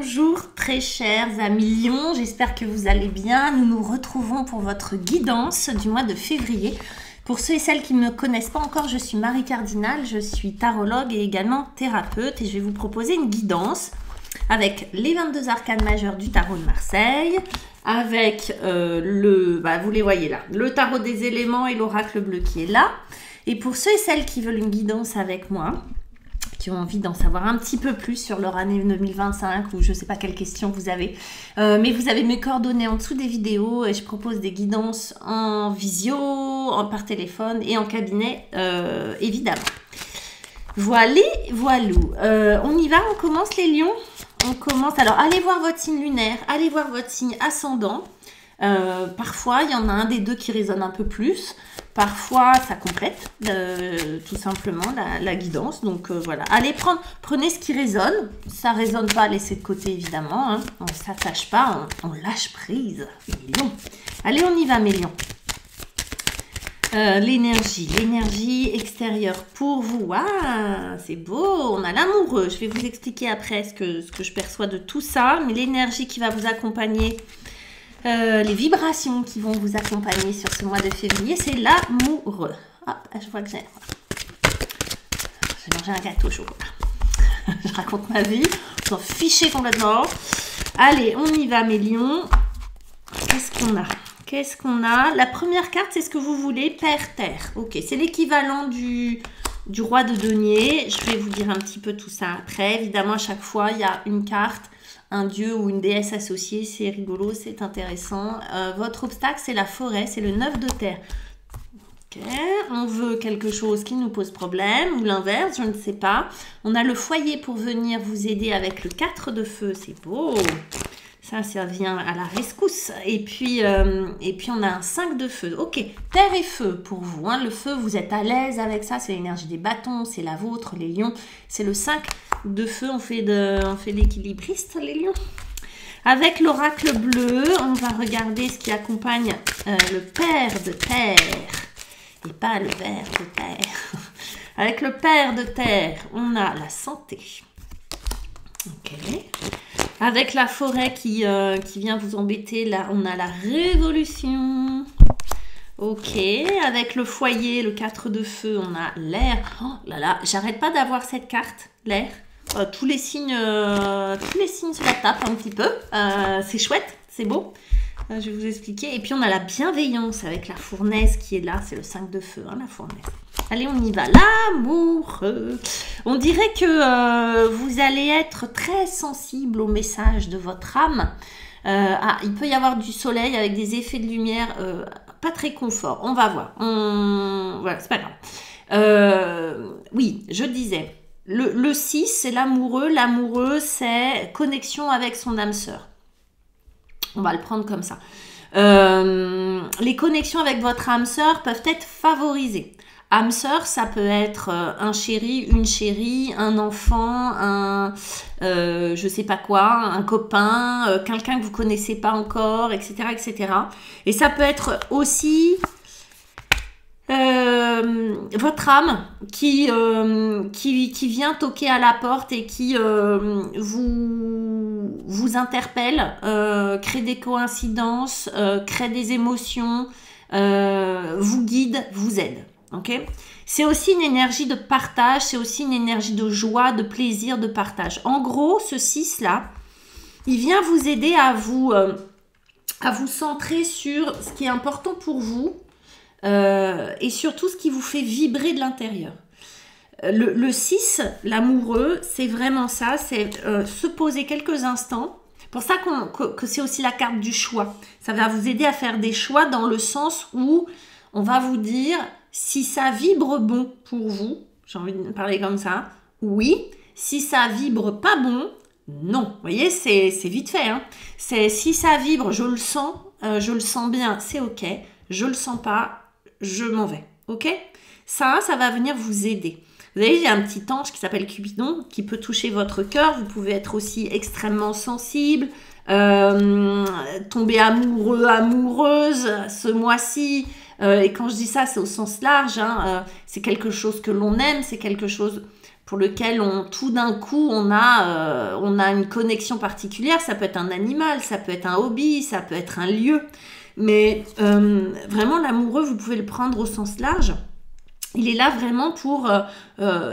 Bonjour très chers amis Lion, j'espère que vous allez bien. Nous nous retrouvons pour votre guidance du mois de février. Pour ceux et celles qui ne me connaissent pas encore, je suis Marie Cardinal, je suis tarologue et également thérapeute et je vais vous proposer une guidance avec les 22 arcanes majeures du tarot de Marseille, avec vous les voyez là, le tarot des éléments et l'oracle bleu qui est là. Et pour ceux et celles qui veulent une guidance avec moi, qui ont envie d'en savoir un petit peu plus sur leur année 2025 ou je ne sais pas quelles questions vous avez. Mais vous avez mes coordonnées en dessous des vidéos et je propose des guidances en visio, par téléphone et en cabinet évidemment. Voilà. On y va, on commence les lions. On commence, alors allez voir votre signe lunaire, allez voir votre signe ascendant. Parfois, il y en a un des deux qui résonne un peu plus. Parfois, ça complète tout simplement la guidance. Donc voilà, allez prenez ce qui résonne. Ça ne résonne pas, laissez de côté évidemment. Hein. On ne s'attache pas, on lâche prise. Les lions. Allez, on y va mes lions. L'énergie extérieure pour vous. Ah, c'est beau, on a l'amoureux. Je vais vous expliquer après ce que je perçois de tout ça. Mais l'énergie qui va vous accompagner, les vibrations qui vont vous accompagner sur ce mois de février, c'est l'amoureux. Hop, je vois que j'ai mangé un gâteau au chocolat. Je raconte ma vie, je m'en fichais complètement. Allez, on y va mes lions. Qu'est-ce qu'on a? La première carte, c'est ce que vous voulez, Père-Terre. Ok, c'est l'équivalent du roi de denier. Je vais vous dire un petit peu tout ça après. Évidemment, à chaque fois, il y a une carte, un dieu ou une déesse associée. C'est rigolo, c'est intéressant. Votre obstacle, c'est la forêt, c'est le 9 de terre. Ok, on veut quelque chose qui nous pose problème ou l'inverse, je ne sais pas. On a le foyer pour venir vous aider avec le 4 de feu. C'est beau. Ça vient à la rescousse. Et puis on a un 5 de feu. Ok, terre et feu pour vous. Hein. Le feu, vous êtes à l'aise avec ça. C'est l'énergie des bâtons, c'est la vôtre, les lions. C'est le 5 de feu. On fait l'équilibriste, les lions. Avec l'oracle bleu, on va regarder ce qui accompagne le père de terre. Et pas le ver de terre. Avec le père de terre, on a la santé. Ok. Avec la forêt qui vient vous embêter, là, on a la révolution. Ok. Avec le foyer, le 4 de feu, on a l'air. Oh là là, j'arrête pas d'avoir cette carte, l'air. Tous les signes se la tapent un petit peu. C'est chouette, c'est beau. Je vais vous expliquer. Et puis, on a la bienveillance avec la fournaise qui est là. C'est le 5 de feu, hein, la fournaise. Allez, on y va. L'amour. On dirait que vous allez être très sensible au message de votre âme. Il peut y avoir du soleil avec des effets de lumière pas très confort. On va voir. Voilà, c'est pas grave. Oui, je disais. Le 6, c'est l'amoureux. L'amoureux, c'est connexion avec son âme sœur. On va le prendre comme ça. Les connexions avec votre âme sœur peuvent être favorisées. Âme sœur, ça peut être un chéri, une chérie, un enfant, je sais pas quoi, un copain, quelqu'un que vous connaissez pas encore, etc., etc. Et ça peut être aussi votre âme qui vient toquer à la porte et qui vous interpelle, crée des coïncidences, crée des émotions, vous guide, vous aide. Okay, c'est aussi une énergie de partage, c'est aussi une énergie de joie, de plaisir, de partage. En gros, ce 6-là, il vient vous aider à vous centrer sur ce qui est important pour vous et surtout ce qui vous fait vibrer de l'intérieur. Le 6, l'amoureux, c'est vraiment ça, c'est se poser quelques instants. C'est pour ça que c'est aussi la carte du choix. Ça va vous aider à faire des choix dans le sens où on va vous dire si ça vibre bon pour vous, j'ai envie de parler comme ça, oui. Si ça vibre pas bon, non. Vous voyez, c'est vite fait. Hein. C'est si ça vibre, je le sens bien, c'est ok. Je le sens pas, je m'en vais. Ok. Ça va venir vous aider. Vous voyez, j'ai un petit ange qui s'appelle Cupidon, qui peut toucher votre cœur. Vous pouvez être aussi extrêmement sensible, tomber amoureux, amoureuse ce mois-ci. Et quand je dis ça, c'est au sens large. Hein, c'est quelque chose que l'on aime, c'est quelque chose pour lequel tout d'un coup on a une connexion particulière. Ça peut être un animal, ça peut être un hobby, ça peut être un lieu. Mais vraiment l'amoureux, vous pouvez le prendre au sens large. Il est là vraiment pour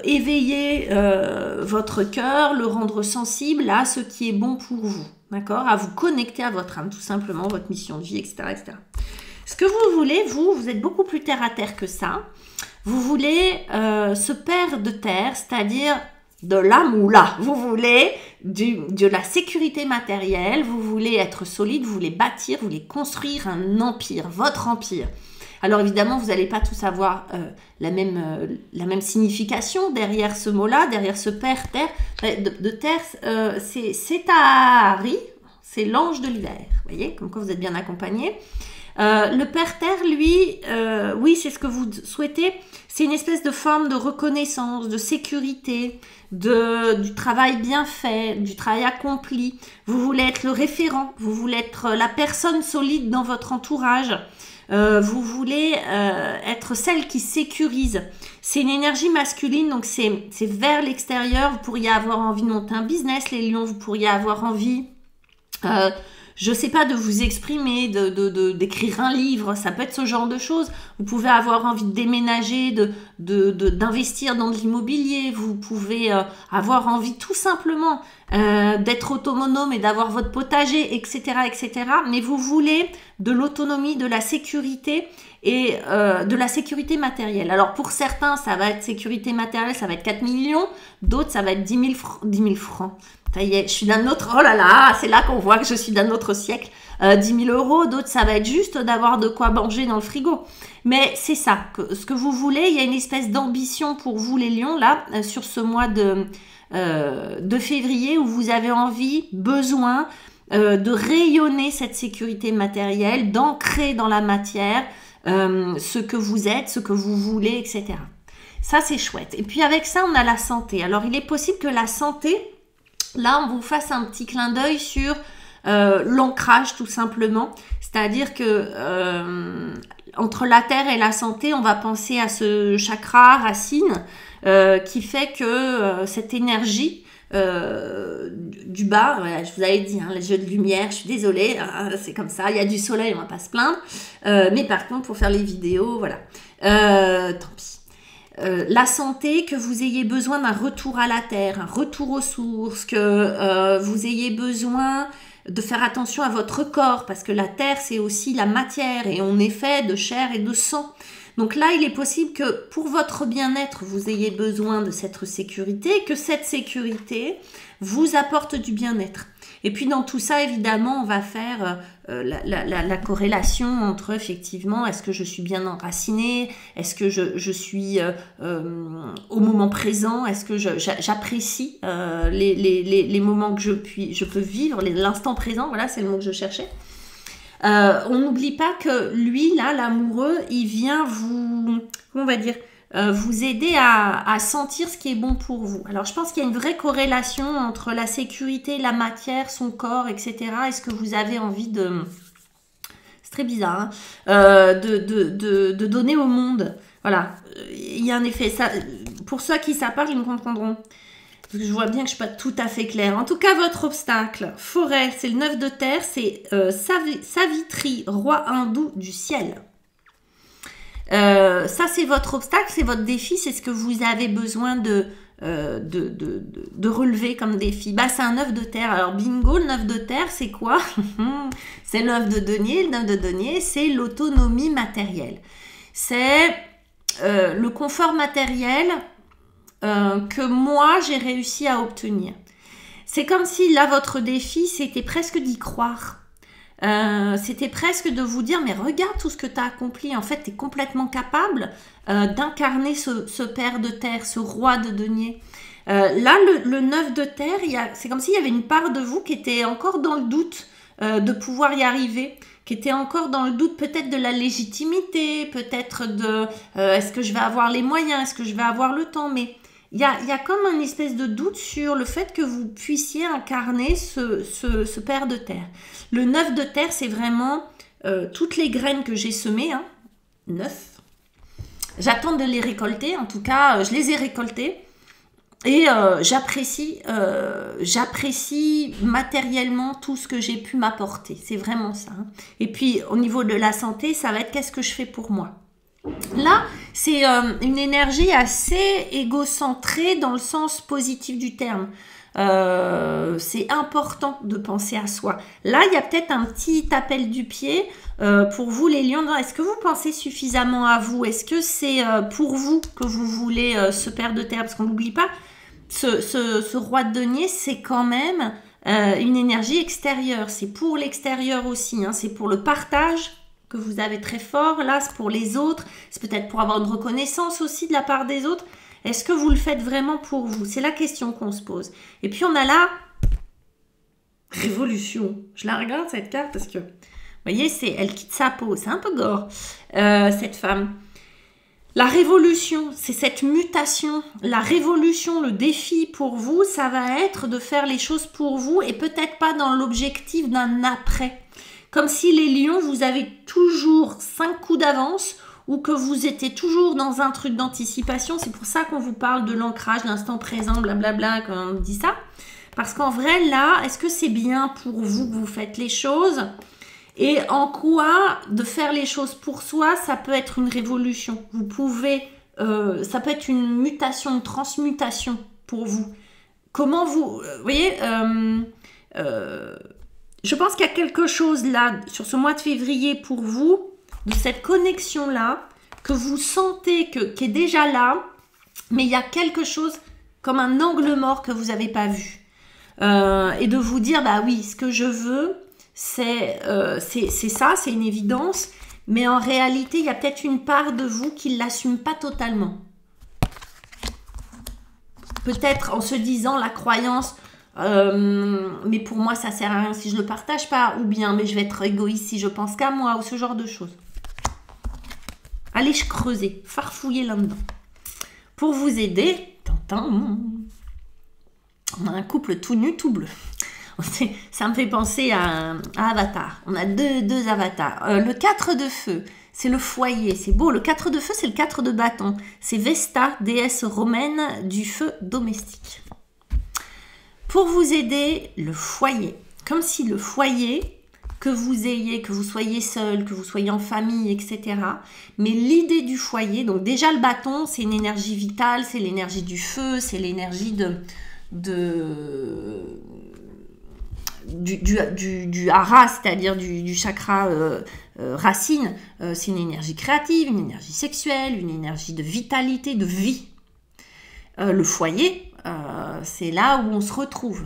éveiller votre cœur, le rendre sensible à ce qui est bon pour vous, d'accord? À vous connecter à votre âme, tout simplement, votre mission de vie, etc., etc. Ce que vous voulez, vous êtes beaucoup plus terre à terre que ça. Vous voulez ce père de terre, c'est-à-dire de la moula. Vous voulez de la sécurité matérielle, vous voulez être solide, vous voulez bâtir, vous voulez construire un empire, votre empire. Alors évidemment, vous n'allez pas tous avoir la même signification derrière ce mot-là, derrière ce père terre. De terre, c'est Tahari, c'est l'ange de l'hiver. Vous voyez, comme quoi vous êtes bien accompagné. Le père terre, lui, oui, c'est ce que vous souhaitez. C'est une espèce de forme de reconnaissance, de sécurité, du travail bien fait, du travail accompli. Vous voulez être le référent, vous voulez être la personne solide dans votre entourage. Vous voulez être celle qui sécurise. C'est une énergie masculine, donc c'est vers l'extérieur. Vous pourriez avoir envie de monter un business, les lions. Vous pourriez avoir envie, je sais pas, de vous exprimer, d'écrire un livre. Ça peut être ce genre de choses. Vous pouvez avoir envie de déménager, d'investir dans de l'immobilier. Vous pouvez avoir envie tout simplement d'être autonome et d'avoir votre potager, etc., etc. Mais vous voulez de l'autonomie, de la sécurité et de la sécurité matérielle. Alors pour certains, ça va être sécurité matérielle, ça va être 4 millions. D'autres, ça va être 10 000 francs. Ça y est, je suis d'un autre... Oh là là, c'est là qu'on voit que je suis d'un autre siècle. 10 000 euros, d'autres, ça va être juste d'avoir de quoi manger dans le frigo. Mais c'est ça, ce que vous voulez. Il y a une espèce d'ambition pour vous, les lions, là, sur ce mois de février, où vous avez envie, besoin de rayonner cette sécurité matérielle, d'ancrer dans la matière ce que vous êtes, ce que vous voulez, etc. Ça, c'est chouette. Et puis avec ça, on a la santé. Alors, il est possible que la santé... Là, on vous fasse un petit clin d'œil sur l'ancrage, tout simplement. C'est-à-dire que entre la terre et la santé, on va penser à ce chakra racine qui fait que cette énergie du bas, voilà, je vous avais dit, les jeux de lumière, je suis désolée, c'est comme ça, il y a du soleil, on va pas se plaindre. Mais par contre, pour faire les vidéos, voilà, tant pis. La santé, que vous ayez besoin d'un retour à la terre, un retour aux sources, que vous ayez besoin de faire attention à votre corps, parce que la terre, c'est aussi la matière, et on est fait de chair et de sang. Donc là, il est possible que pour votre bien-être, vous ayez besoin de cette sécurité, que cette sécurité vous apporte du bien-être. Et puis dans tout ça, évidemment, on va faire la corrélation entre, effectivement, est-ce que je suis bien enracinée, est-ce que je suis au moment présent, est-ce que j'apprécie les moments que je peux vivre, l'instant présent, voilà, c'est le mot que je cherchais. On n'oublie pas que lui, là, l'amoureux, il vient vous, comment on va dire, vous aider à sentir ce qui est bon pour vous. Alors, je pense qu'il y a une vraie corrélation entre la sécurité, la matière, son corps, etc. Est-ce que vous avez envie de... C'est très bizarre, hein, de donner au monde. Voilà, il y a un effet. Ça, pour ceux qui ça parle, ils me comprendront. Parce que je vois bien que je ne suis pas tout à fait claire. En tout cas, votre obstacle, forêt, c'est le 9 de terre, c'est Savitri, roi hindou du ciel. Ça, c'est votre obstacle, c'est votre défi, c'est ce que vous avez besoin de relever comme défi. Bah, c'est un 9 de terre. Alors, bingo, le 9 de terre, c'est quoi? C'est le 9 de denier. Le 9 de denier, c'est l'autonomie matérielle. C'est le confort matériel que moi, j'ai réussi à obtenir. C'est comme si, là, votre défi, c'était presque d'y croire. C'était presque de vous dire, mais regarde tout ce que tu as accompli. En fait, tu es complètement capable d'incarner ce père de terre, ce roi de denier. Là, le 9 de terre, c'est comme s'il y avait une part de vous qui était encore dans le doute de pouvoir y arriver, qui était encore dans le doute peut-être de la légitimité, peut-être de est-ce que je vais avoir les moyens, est-ce que je vais avoir le temps, mais il y a comme une espèce de doute sur le fait que vous puissiez incarner ce père de terre. Le 9 de terre, c'est vraiment toutes les graines que j'ai semées, 9. J'attends de les récolter, en tout cas, je les ai récoltées. Et j'apprécie matériellement tout ce que j'ai pu m'apporter. C'est vraiment ça. Hein. Et puis, au niveau de la santé, ça va être qu'est-ce que je fais pour moi. Là, c'est une énergie assez égocentrée dans le sens positif du terme. C'est important de penser à soi. Là, il y a peut-être un petit appel du pied pour vous les lions. Est-ce que vous pensez suffisamment à vous? Est-ce que c'est pour vous que vous voulez ce père de terre? Parce qu'on n'oublie pas, ce roi de denier, c'est quand même une énergie extérieure. C'est pour l'extérieur aussi. Hein. C'est pour le partage que vous avez très fort. Là, c'est pour les autres. C'est peut-être pour avoir une reconnaissance aussi de la part des autres. Est-ce que vous le faites vraiment pour vous? C'est la question qu'on se pose. Et puis, on a la révolution. Je la regarde, cette carte, parce que, vous voyez, elle quitte sa peau. C'est un peu gore, cette femme. La révolution, c'est cette mutation. La révolution, le défi pour vous, ça va être de faire les choses pour vous et peut-être pas dans l'objectif d'un après. Comme si les lions, vous avez toujours 5 coups d'avance ou que vous étiez toujours dans un truc d'anticipation. C'est pour ça qu'on vous parle de l'ancrage, l'instant présent, blablabla, quand on dit ça. Parce qu'en vrai, là, est-ce que c'est bien pour vous que vous faites les choses? Et en quoi de faire les choses pour soi, ça peut être une révolution. Vous pouvez, ça peut être une mutation, une transmutation pour vous. Comment vous voyez, je pense qu'il y a quelque chose là, sur ce mois de février pour vous, de cette connexion-là, que vous sentez qui est déjà là, mais il y a quelque chose comme un angle mort que vous n'avez pas vu. Et de vous dire, bah oui, ce que je veux, c'est ça, c'est une évidence, mais en réalité, il y a peut-être une part de vous qui ne l'assume pas totalement. Peut-être en se disant la croyance, mais pour moi, ça sert à rien si je ne le partage pas, ou bien, mais je vais être égoïste si je pense qu'à moi, ou ce genre de choses. Allez creuser, farfouiller là-dedans. Pour vous aider, on a un couple tout nu, tout bleu. Ça me fait penser à Avatar. On a deux avatars. Le 4 de feu, c'est le foyer. C'est beau. Le 4 de feu, c'est le 4 de bâton. C'est Vesta, déesse romaine du feu domestique. Pour vous aider, le foyer. Comme si le foyer, que vous soyez seul, que vous soyez en famille, etc. Mais l'idée du foyer, donc déjà le bâton, c'est une énergie vitale, c'est l'énergie du feu, c'est l'énergie du hara, c'est-à-dire du chakra racine. C'est une énergie créative, une énergie sexuelle, une énergie de vitalité, de vie. Le foyer, c'est là où on se retrouve.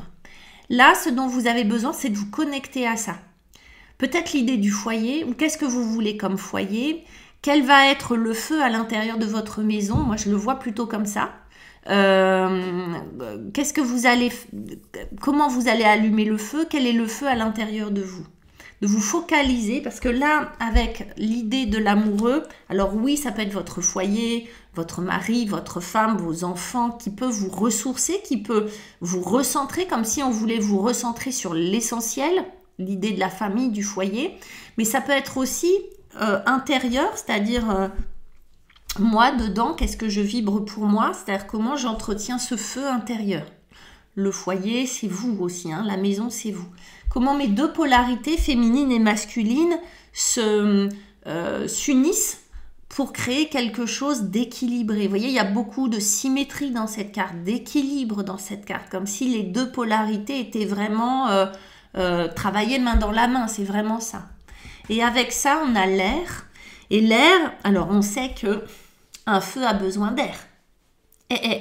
Là, ce dont vous avez besoin, c'est de vous connecter à ça. Peut-être l'idée du foyer, ou qu'est-ce que vous voulez comme foyer? Quel va être le feu à l'intérieur de votre maison? Moi, je le vois plutôt comme ça. Qu'est-ce que vous allez, comment vous allez allumer le feu? Quel est le feu à l'intérieur de vous? De vous focaliser, parce que là, avec l'idée de l'amoureux, alors oui, ça peut être votre foyer, votre mari, votre femme, vos enfants, qui peut vous ressourcer, qui peut vous recentrer, comme si on voulait vous recentrer sur l'essentiel, l'idée de la famille, du foyer, mais ça peut être aussi intérieur, c'est-à-dire moi, dedans, qu'est-ce que je vibre pour moi? C'est-à-dire comment j'entretiens ce feu intérieur. Le foyer, c'est vous aussi, hein, la maison, c'est vous. Comment mes deux polarités, féminines et masculines, s'unissent pour créer quelque chose d'équilibré. Vous voyez, il y a beaucoup de symétrie dans cette carte, d'équilibre dans cette carte, comme si les deux polarités étaient vraiment travaillées main dans la main, c'est vraiment ça. Et avec ça, on a l'air. Et l'air, alors on sait que un feu a besoin d'air.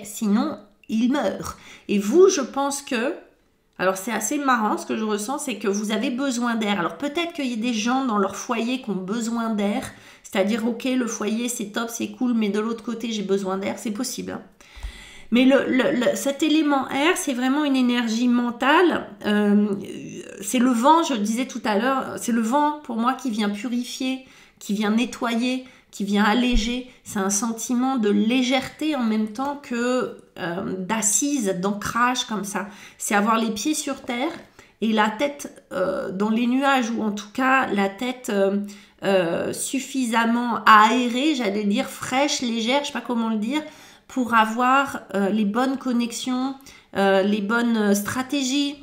Sinon, il meurt. Et vous, je pense que, alors c'est assez marrant, ce que je ressens, c'est que vous avez besoin d'air. Alors peut-être qu'il y a des gens dans leur foyer qui ont besoin d'air, c'est-à-dire, ok, le foyer c'est top, c'est cool, mais de l'autre côté, j'ai besoin d'air, c'est possible. Hein. Mais cet élément air, c'est vraiment une énergie mentale. C'est le vent, je le disais tout à l'heure, c'est le vent pour moi qui vient purifier, qui vient nettoyer, qui vient alléger. C'est un sentiment de légèreté en même temps que d'assise, d'ancrage comme ça. C'est avoir les pieds sur terre et la tête dans les nuages, ou en tout cas la tête suffisamment aérée, j'allais dire fraîche, légère, je ne sais pas comment le dire, pour avoir les bonnes connexions, les bonnes stratégies,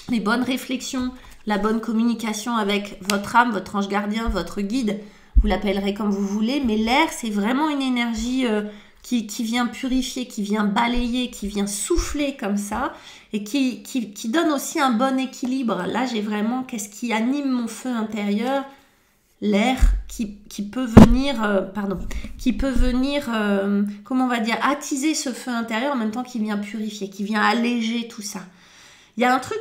les bonnes réflexions, la bonne communication avec votre âme, votre ange gardien, votre guide. Vous l'appellerez comme vous voulez, mais l'air, c'est vraiment une énergie qui vient purifier, qui vient balayer, qui vient souffler comme ça, et qui donne aussi un bon équilibre. Là, j'ai vraiment, qu'est-ce qui anime mon feu intérieur? L'air qui peut venir, comment on va dire, attiser ce feu intérieur en même temps qu'il vient purifier, qui vient alléger tout ça. Il y a un truc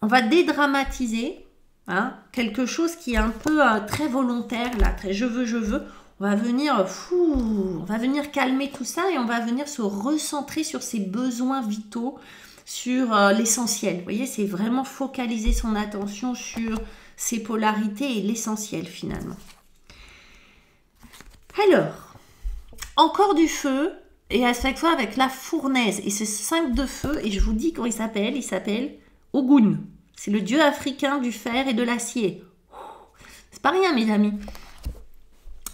on va dédramatiser, hein, quelque chose qui est un peu très volontaire, là, très je veux. On va venir calmer tout ça et on va venir se recentrer sur ses besoins vitaux, sur l'essentiel. Vous voyez, c'est vraiment focaliser son attention sur ses polarités et l'essentiel finalement. Alors, encore du feu, et à chaque fois avec la fournaise. Et ce 5 de feu, et je vous dis comment il s'appelle Ogun. C'est le dieu africain du fer et de l'acier. C'est pas rien, mes amis.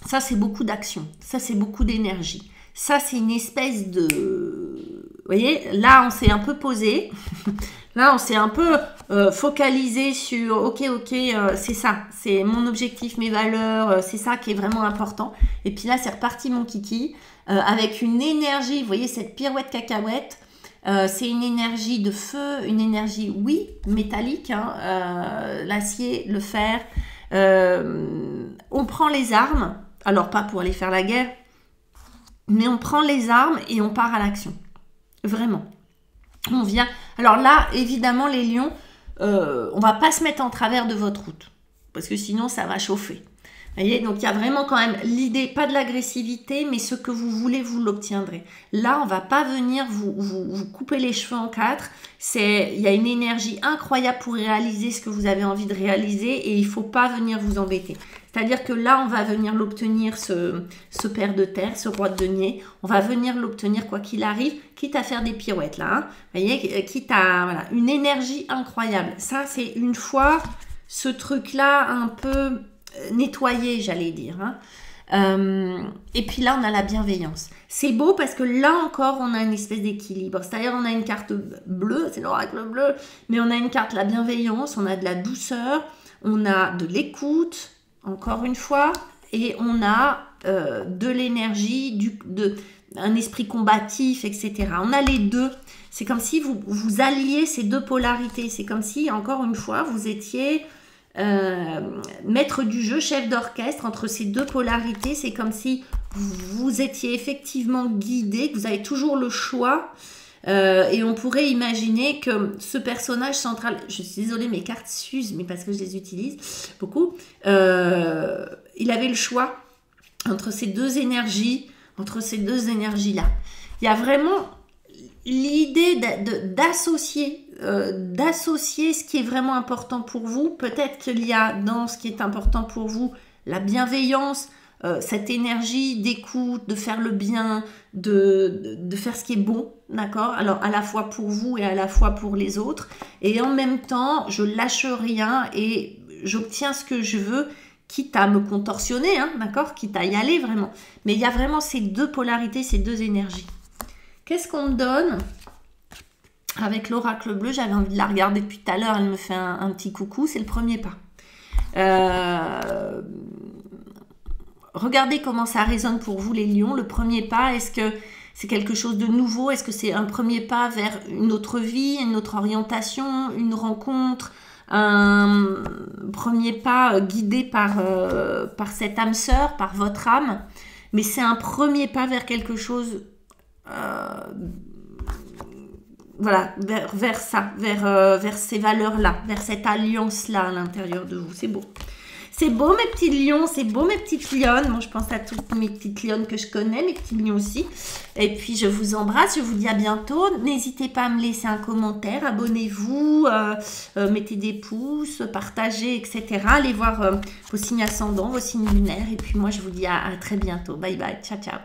Ça, c'est beaucoup d'action. Ça, c'est beaucoup d'énergie. Ça, c'est une espèce de... Vous voyez, là, on s'est un peu posé. Là, on s'est un peu focalisé sur, ok, c'est ça. C'est mon objectif, mes valeurs. C'est ça qui est vraiment important. Et puis là, c'est reparti, mon kiki. Avec une énergie, vous voyez, cette pirouette cacahuète. C'est une énergie de feu, une énergie, oui, métallique. Hein, l'acier, le fer. On prend les armes. Alors, pas pour aller faire la guerre. Mais on prend les armes et on part à l'action. Vraiment. On vient. Alors là, évidemment, les lions, on va pas se mettre en travers de votre route. Parce que sinon, ça va chauffer. Vous voyez, donc il y a vraiment quand même l'idée, pas de l'agressivité, mais ce que vous voulez, vous l'obtiendrez. Là, on va pas venir vous couper les cheveux en quatre. Il y a une énergie incroyable pour réaliser ce que vous avez envie de réaliser et il faut pas venir vous embêter. C'est-à-dire que là, on va venir l'obtenir, ce père de terre, ce roi de denier. On va venir l'obtenir quoi qu'il arrive, quitte à faire des pirouettes là. Hein. Vous voyez, quitte à... Voilà, une énergie incroyable. Ça, c'est une fois ce truc-là un peu nettoyé, j'allais dire. Hein. Et puis là, on a la bienveillance. C'est beau parce que là encore, on a une espèce d'équilibre. C'est-à-dire, on a une carte bleue, c'est l'oracle bleu, mais on a une carte de la bienveillance, on a de la douceur, on a de l'écoute, encore une fois, et on a de l'énergie, un esprit combatif, etc. On a les deux. C'est comme si vous alliez ces deux polarités. C'est comme si, encore une fois, vous étiez maître du jeu, chef d'orchestre entre ces deux polarités. C'est comme si vous étiez effectivement guidé, que vous avez toujours le choix. Et on pourrait imaginer que ce personnage central, je suis désolée, mes cartes s'usent, mais parce que je les utilise beaucoup, il avait le choix entre ces deux énergies, là. Il y a vraiment l'idée d'associer ce qui est vraiment important pour vous. Peut-être qu'il y a dans ce qui est important pour vous la bienveillance, cette énergie d'écoute, de faire le bien, de faire ce qui est bon, d'accord? Alors, à la fois pour vous et à la fois pour les autres. Et en même temps, je lâche rien et j'obtiens ce que je veux, quitte à me contorsionner, hein, d'accord? Quitte à y aller vraiment. Mais il y a vraiment ces deux polarités, ces deux énergies. Qu'est-ce qu'on me donne avec l'oracle bleu? J'avais envie de la regarder depuis tout à l'heure. Elle me fait un petit coucou. C'est le premier pas. Regardez comment ça résonne pour vous, les lions. Le premier pas, est-ce que c'est quelque chose de nouveau? Est-ce que c'est un premier pas vers une autre vie, une autre orientation, une rencontre, un premier pas guidé par cette âme sœur, par votre âme? Mais c'est un premier pas vers quelque chose... voilà, vers ça, vers ces valeurs-là, vers cette alliance-là à l'intérieur de vous. C'est beau. C'est beau, mes petits lions, c'est beau, mes petites lionnes. Moi, je pense à toutes mes petites lionnes que je connais, mes petits lions aussi. Et puis, je vous embrasse, je vous dis à bientôt. N'hésitez pas à me laisser un commentaire, abonnez-vous, mettez des pouces, partagez, etc. Allez voir vos signes ascendants, vos signes lunaires. Et puis, moi, je vous dis à très bientôt. Bye bye, ciao, ciao.